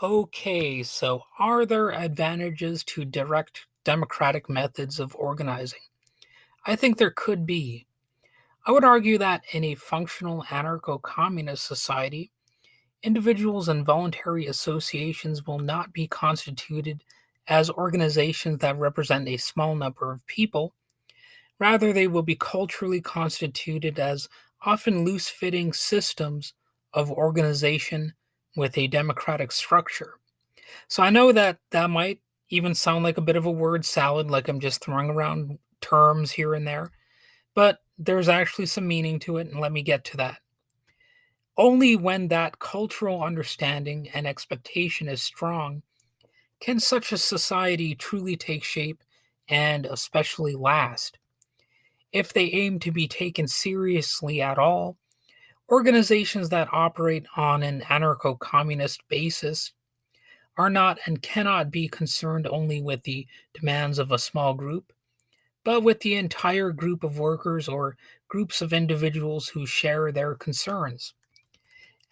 Okay, so are there advantages to direct democratic methods of organizing? I think there could be. I would argue that in a functional anarcho communist society, individuals and voluntary associations will not be constituted as organizations that represent a small number of people. Rather, they will be culturally constituted as often loose fitting systems of organization with a democratic structure. So I know that that might even sound like a bit of a word salad, like I'm just throwing around terms here and there, but there's actually some meaning to it, and let me get to that. Only when that cultural understanding and expectation is strong can such a society truly take shape and especially last. If they aim to be taken seriously at all, organizations that operate on an anarcho communist basis are not and cannot be concerned only with the demands of a small group, but with the entire group of workers or groups of individuals who share their concerns.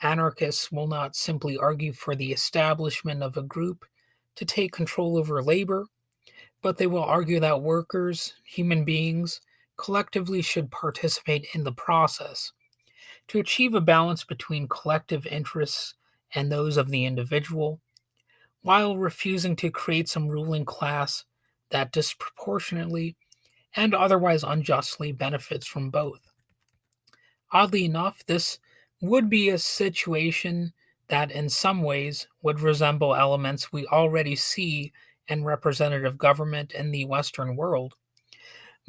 Anarchists will not simply argue for the establishment of a group to take control over labor, but they will argue that workers, human beings, collectively should participate in the process to achieve a balance between collective interests and those of the individual, while refusing to create some ruling class that disproportionately and otherwise unjustly benefits from both. Oddly enough, this would be a situation that in some ways would resemble elements we already see in representative government in the Western world.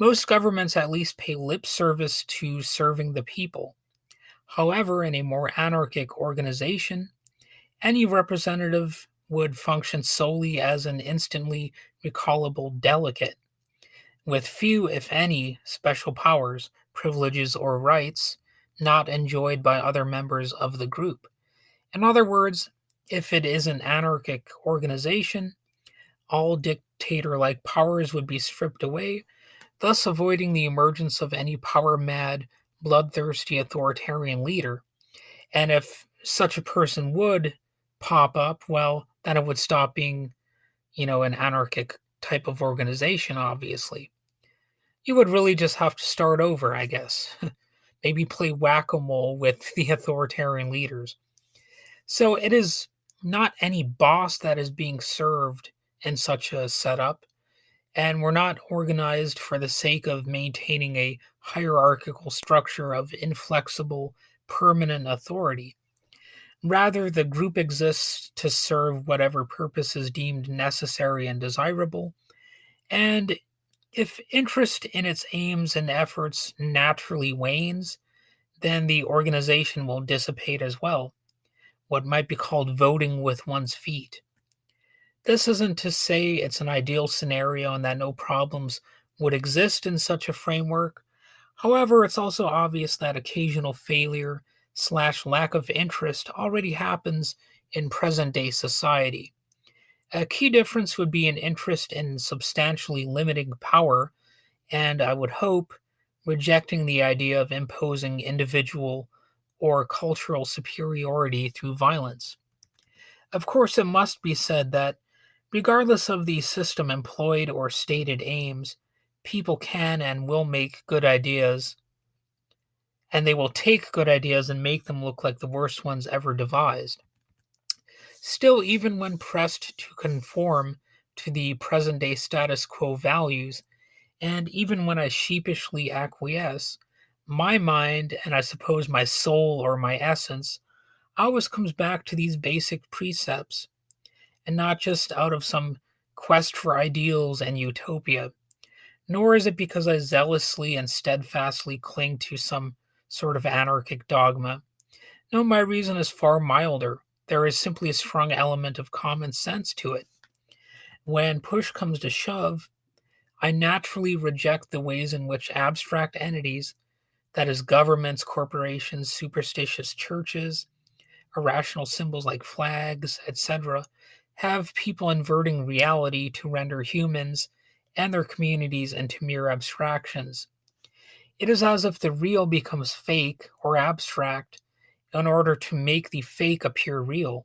Most governments at least pay lip service to serving the people. However, in a more anarchic organization, any representative would function solely as an instantly recallable delegate, with few, if any, special powers, privileges, or rights not enjoyed by other members of the group. In other words, if it is an anarchic organization, all dictator like powers would be stripped away, thus avoiding the emergence of any power mad, bloodthirsty authoritarian leader. And if such a person would pop up, well, then it would stop being, an anarchic type of organization, obviously. You would really just have to start over, I guess. Maybe play whack a mole with the authoritarian leaders. So it is not any boss that is being served in such a setup, and we're not organized for the sake of maintaining a hierarchical structure of inflexible, permanent authority. Rather, the group exists to serve whatever purpose is deemed necessary and desirable, and if interest in its aims and efforts naturally wanes, then the organization will dissipate as well, what might be called voting with one's feet. This isn't to say it's an ideal scenario and that no problems would exist in such a framework. However, it's also obvious that occasional failure slash lack of interest already happens in present day society. A key difference would be an interest in substantially limiting power, and I would hope rejecting the idea of imposing individual or cultural superiority through violence. Of course, it must be said that, regardless of the system employed or stated aims, people can and will make good ideas, and they will take good ideas and make them look like the worst ones ever devised. Still, even when pressed to conform to the present day status quo values, and even when I sheepishly acquiesce, my mind, and I suppose my soul or my essence, always comes back to these basic precepts, and not just out of some quest for ideals and utopia. Nor is it because I zealously and steadfastly cling to some sort of anarchic dogma. No, my reason is far milder. There is simply a strong element of common sense to it. When push comes to shove, I naturally reject the ways in which abstract entities, that is, governments, corporations, superstitious churches, irrational symbols like flags, etc., have people inverting reality to render humans and their communities into mere abstractions. It is as if the real becomes fake or abstract in order to make the fake appear real.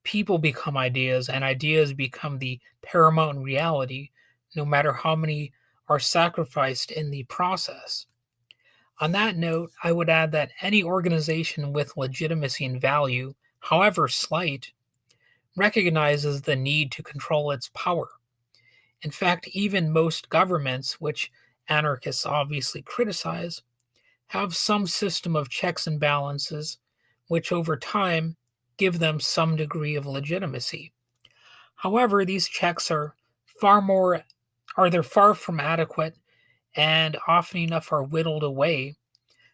people become ideas and ideas become the paramount reality, no matter how many are sacrificed in the process. On that note, I would add that any organization with legitimacy and value, however slight, recognizes the need to control its power. In fact, even most governments, which anarchists obviously criticize, have some system of checks and balances, which over time give them some degree of legitimacy. However, these checks far more they're far from adequate and often enough are whittled away,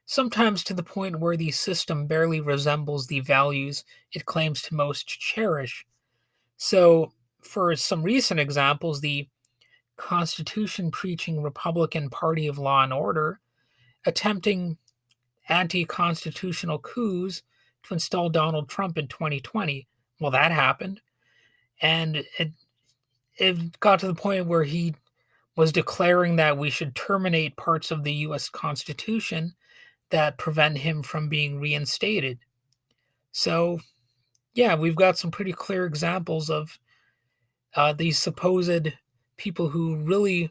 sometimes to the point where the system barely resembles the values it claims to most cherish. So, for some recent examples, the Constitution preaching Republican Party of Law and Order attempting anti constitutional coups to install Donald Trump in 2020. Well, that happened. And it got to the point where he was declaring that we should terminate parts of the US Constitution that prevent him from being reinstated. So, yeah, we've got some pretty clear examples of these supposed people who really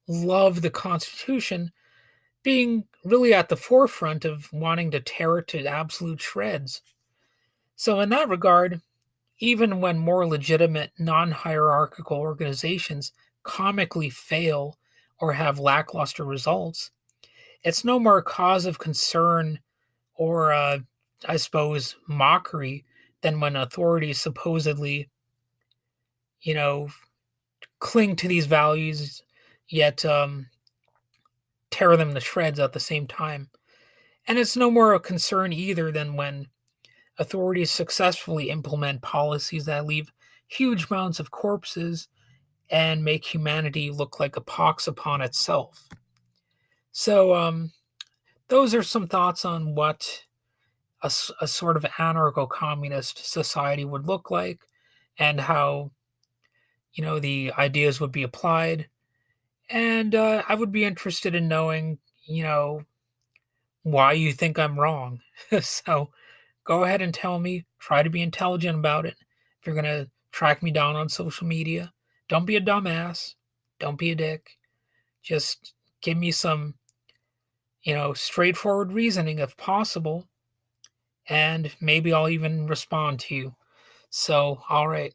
love the Constitution being really at the forefront of wanting to tear it to absolute shreds. So, in that regard, even when more legitimate, non hierarchical organizations comically fail or have lackluster results, it's no more a cause of concern or, I suppose, mockery than when authorities supposedly, you know, cling to these values yet tear them to shreds at the same time. And it's no more a concern either than when authorities successfully implement policies that leave huge amounts of corpses and make humanity look like a pox upon itself. So, those are some thoughts on what a sort of anarcho communist society would look like and how, the ideas would be applied. And I would be interested in knowing, why you think I'm wrong. So, go ahead and tell me. Try to be intelligent about it. If you're going to track me down on social media, don't be a dumbass. Don't be a dick. Just give me some, straightforward reasoning if possible, and maybe I'll even respond to you. So, all right.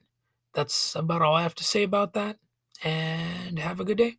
That's about all I have to say about that, and have a good day.